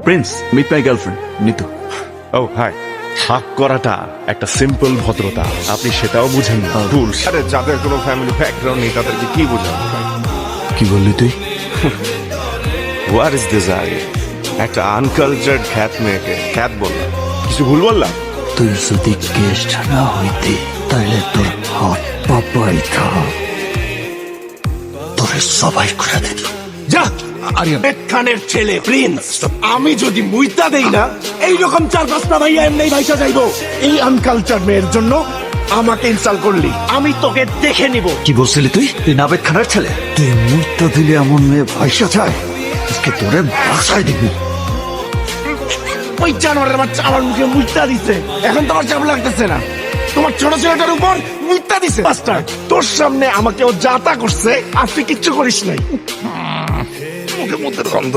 Prince, meet my girlfriend Nitu. Oh hi. হাক করাটা একটা সিম্পল ভদ্রতা, আপনি সেটাও বুঝেন না। ভুল। আরে যাদের কোনো ফ্যামিলি ব্যাকগ্রাউন্ড নেই তাদেরকে কি বোঝাবো? কি বললি তুই? Where is this I? একটা আনকালচার্ড খ্যাত মেয়েকে খ্যাত বললাম, কিছু ভুল বললাম? তুই যদি গেস্ট না হইতি তাহলে তোর হাত পা পাইতা তোরে সবাই করে দিত। যা আরিয়ান খানের ছেলে প্রিন্স, আমি যদি মুইতা দেই না এইরকম 4-5টা ভাইয়া এমনি ভাইসা যাইবো। এই আনকালচার মেয়ের জন্য আমাকে ইনসাল্ট করলি, আমি তোকে দেখে নিব। কি বলছিলি তুই? তুই নাবেদ খানার ছেলে? তুই মুহূর্ত দিলে এমন মেয়ে ভাইসা যায়, আজকে তোরে ভাষায় দিবি। ওই জানোয়ারের বাচ্চা আমার মুখে মুইতা দিছে, এখন তোমার চাপ লাগতেছে না? তোমার ছোট ছেলেটার উপর মুইতা দিছে মাস্টার। তোর সামনে আমাকে ও যাতা করছে আর তুই কিচ্ছু করিস নাই। মুখে মধ্যে গন্ধ।